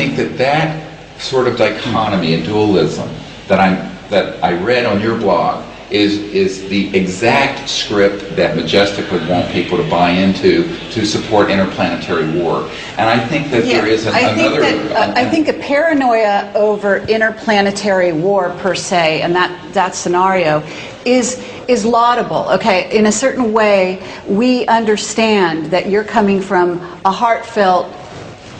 think that that sort of dichotomy and dualism that I read on your blog is the exact script that Majestic would want people to buy into to support interplanetary war. And I think that there is I think a paranoia over interplanetary war per se, and that scenario is laudable. Okay, in a certain way, we understand that you're coming from a heartfelt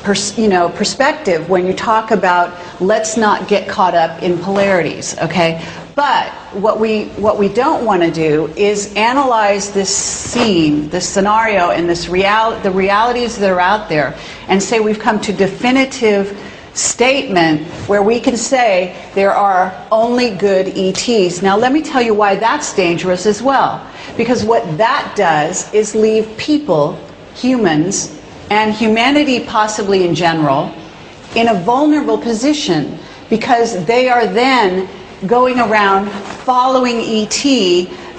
perspective when you talk about let's not get caught up in polarities. Okay. But what we don't want to do is analyze this scene, this scenario, and the realities that are out there, and say we've come to definitive statement where we can say there are only good ETs. Now let me tell you why that's dangerous as well. Because what that does is leave people, humans, and humanity possibly in general, in a vulnerable position, because they are then going around following ET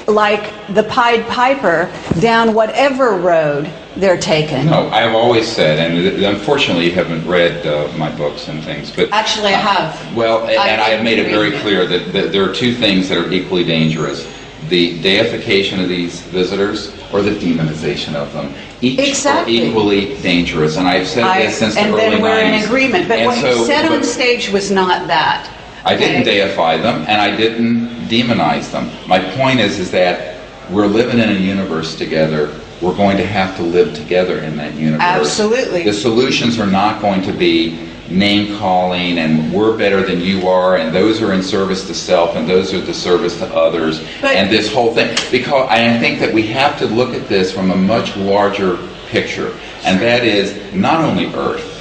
like the Pied Piper down whatever road they're taking. No, I've always said, and unfortunately you haven't read my books and things, but actually I have. Well, and I have made it very clear that there are two things that are equally dangerous: the deification of these visitors or the demonization of them. Each are equally dangerous, and I've said this since the early 90s. And then we're in agreement. But what you said on stage was not that. I didn't deify them, and I didn't demonize them. My point is that we're living in a universe together. We're going to have to live together in that universe. Absolutely. The solutions are not going to be name-calling and we're better than you are, and those are in service to self, and those are the service to others, and this whole thing. Because I think that we have to look at this from a much larger picture, and that is not only Earth,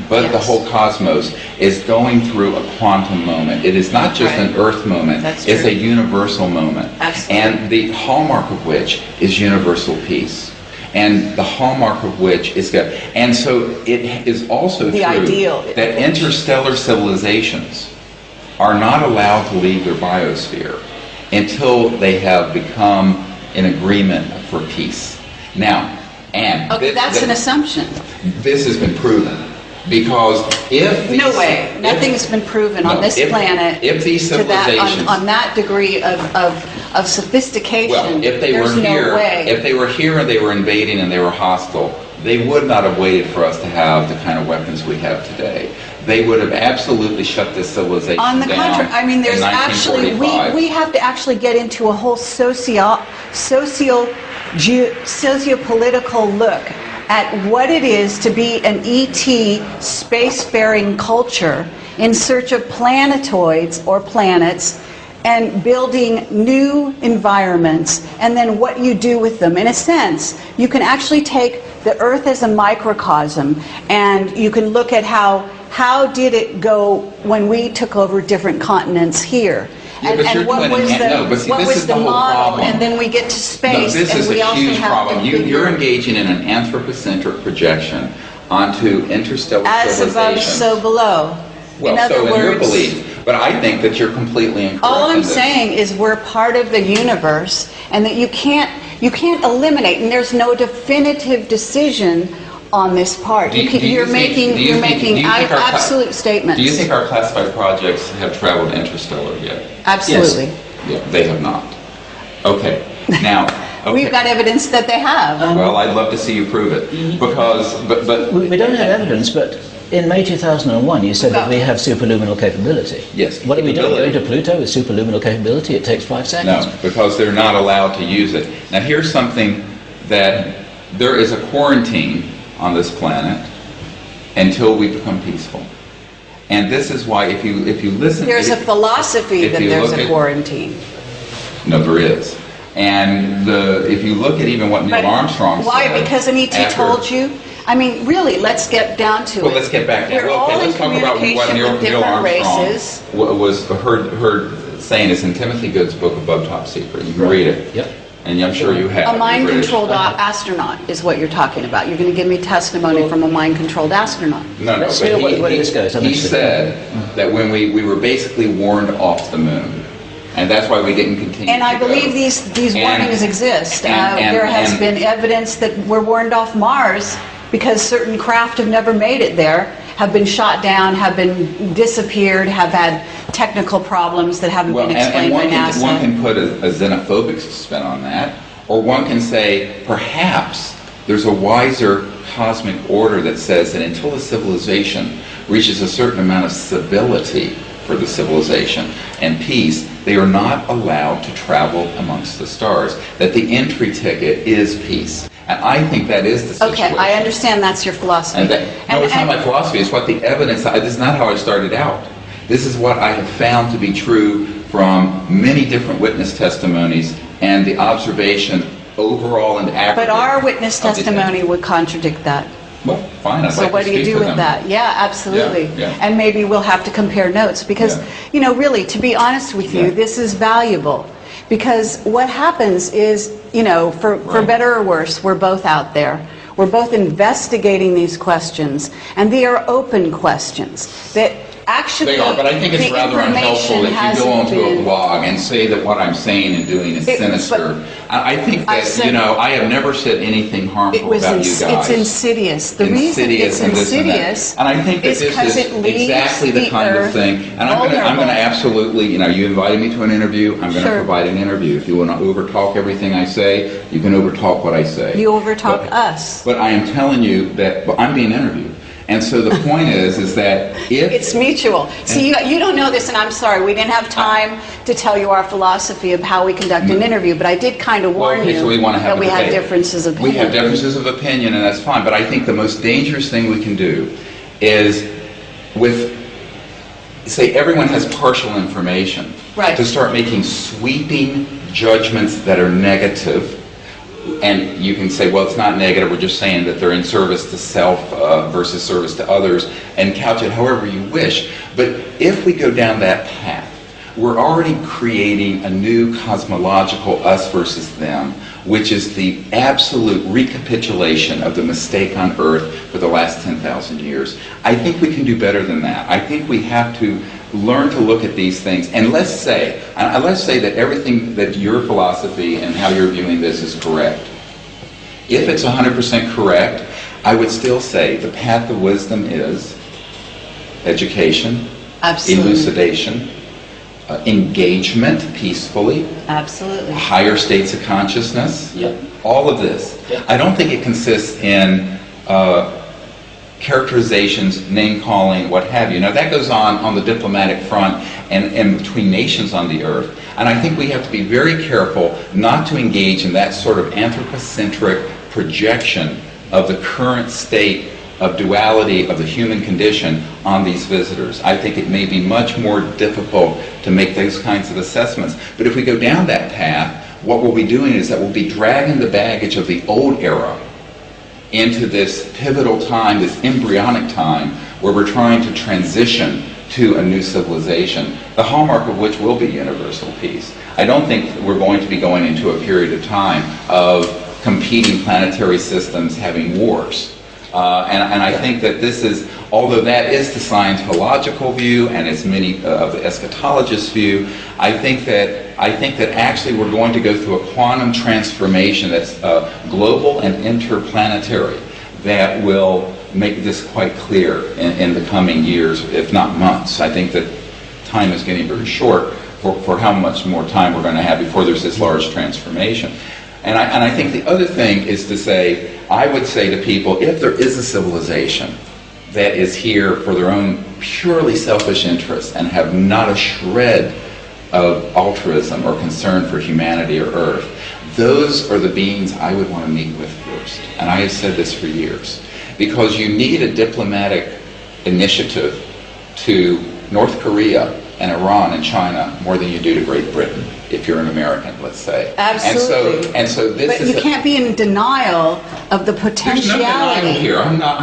but the whole cosmos is going through a quantum moment. It is not just an Earth moment, it's a universal moment. Absolutely. And the hallmark of which is universal peace. And the hallmark of which is good. And so it is also true that interstellar civilizations are not allowed to leave their biosphere until they have become in agreement for peace. Now, and that's an assumption. This has been proven. Because if these, no way, nothing's been proven on this planet if these civilizations on that degree of sophistication. Well, if they were here and they were invading and they were hostile, they would not have waited for us to have the kind of weapons we have today. They would have absolutely shut this civilization down. On the contrary, I mean, there's actually we have to actually get into a whole sociopolitical look at what it is to be an ET spacefaring culture in search of planetoids or planets and building new environments, and then what you do with them. In a sense, you can actually take the Earth as a microcosm, and you can look at how did it go when we took over different continents here. Yeah, and what was the model, and then we get to space, this is a huge problem. You're engaging in an anthropocentric projection onto interstellar civilizations. As above, so below. Well, in your belief, but I think that you're completely incorrect. All I'm saying is we're part of the universe, and that you can't eliminate, and there's no definitive decision on this part. You're making absolute statements. Do you think our classified projects have traveled interstellar yet? Absolutely. Yes. Yeah, they have not. Okay. Now, we've got evidence that they have. Well, I'd love to see you prove it, because but we don't have evidence, but in May 2001 you said that we have superluminal capability. Yes. What are we doing? Going to Pluto with superluminal capability? It takes 5 seconds. No, because they're not allowed to use it. Now, here's something that there is a quarantine on this planet until we become peaceful. And this is why, if you listen... There's a philosophy that there's a quarantine. No, there is. And if you look at even what Neil Armstrong said... Why? Because an ET told you? I mean, really, let's get down to it. Well, let's get back to it. Let's talk about what Neil Armstrong was heard saying. It's in Timothy Good's book, Above Top Secret. You can read it. Yep. And I'm sure you have. A mind-controlled astronaut is what you're talking about. You're going to give me testimony from a mind-controlled astronaut. No, Let's see where this goes. He said that when we were basically warned off the moon, and that's why we didn't continue. And I believe these warnings exist. There has been evidence that we're warned off Mars because certain craft have never made it there, have been shot down, have been disappeared, have had technical problems that haven't Well, been and explained by NASA. one can put a xenophobic spin on that, or one can say perhaps there's a wiser cosmic order that says that until a civilization reaches a certain amount of civility for the civilization and peace, they are not allowed to travel amongst the stars, that the entry ticket is peace. And I think that is the situation. Okay, I understand that's your philosophy. No, it's not my philosophy, it's what the evidence, this is not how I started out. This is what I have found to be true from many different witness testimonies and the observation overall and aggregate. But our witness of the- testimony would contradict that. Well, fine, I'd So like what to do you speak do to with them. that? Yeah, absolutely. Yeah. And maybe we'll have to compare notes because, Yeah. really, to be honest with you, Yeah. this is valuable. Because what happens is, for Right. better or worse, we're both out there. We're both investigating these questions, and they are open questions that actually They are, but I think it's the rather unhelpful information if you go hasn't onto a been- blog and say that what I'm saying and doing is It- sinister. I think I've that, said- I have never said anything It harmful was about you guys. it's insidious. The reason it's and this and that. insidious And I think that is this because is it leaves exactly the kind of earth thing. And I'm going vulnerable. to absolutely, you invited me to an interview, I'm going to Sure. provide an interview. If you want to overtalk everything I say, you can overtalk what I say. You overtalk But- us. But I am telling you that I'm being interviewed. And so the point is that if... It's mutual. See, you don't know this, and I'm sorry, we didn't have time to tell you our philosophy of how we conduct an interview, but I did kind of warn okay, you so we want to have that we a had debate. differences of We opinion. have differences of opinion, and that's fine. But I think the most dangerous thing we can do is say everyone has partial information. Right. To start making sweeping judgments that are negative. And you can say, well, it's not negative, we're just saying that they're in service to self versus service to others, and couch it however you wish. But if we go down that path, we're already creating a new cosmological us versus them, which is the absolute recapitulation of the mistake on Earth for the last 10,000 years. I think we can do better than that. I think we have to learn to look at these things, and let's say that everything that your philosophy and how you're viewing this is correct. If it's 100% correct, I would still say the path of wisdom is education, Absolutely. elucidation, engagement peacefully, Absolutely. higher states of consciousness, Yep. all of this. Yep. I don't think it consists in characterizations, name-calling, what have you. Now, that goes on the diplomatic front and between nations on the earth. And I think we have to be very careful not to engage in that sort of anthropocentric projection of the current state of duality of the human condition on these visitors. I think it may be much more difficult to make those kinds of assessments. But if we go down that path, what we'll be doing is that we'll be dragging the baggage of the old era into this pivotal time, this embryonic time, where we're trying to transition to a new civilization, the hallmark of which will be universal peace. I don't think we're going to be going into a period of time of competing planetary systems having wars. And I think that this is, although that is the Scientological view and it's many of the eschatologists' view, I think that actually we're going to go through a quantum transformation that's global and interplanetary that will make this quite clear in the coming years, if not months. I think that time is getting very short for how much more time we're going to have before there's this large transformation. And I think the other thing is to say, I would say to people, if there is a civilization that is here for their own purely selfish interests and have not a shred of altruism or concern for humanity or Earth, those are the beings I would want to meet with first. And I have said this for years. Because you need a diplomatic initiative to North Korea and Iran and China more than you do to Great Britain, if you're an American, let's say. Absolutely. And so this But is you can't be in denial of the there's no potentiality. denial here. I'm not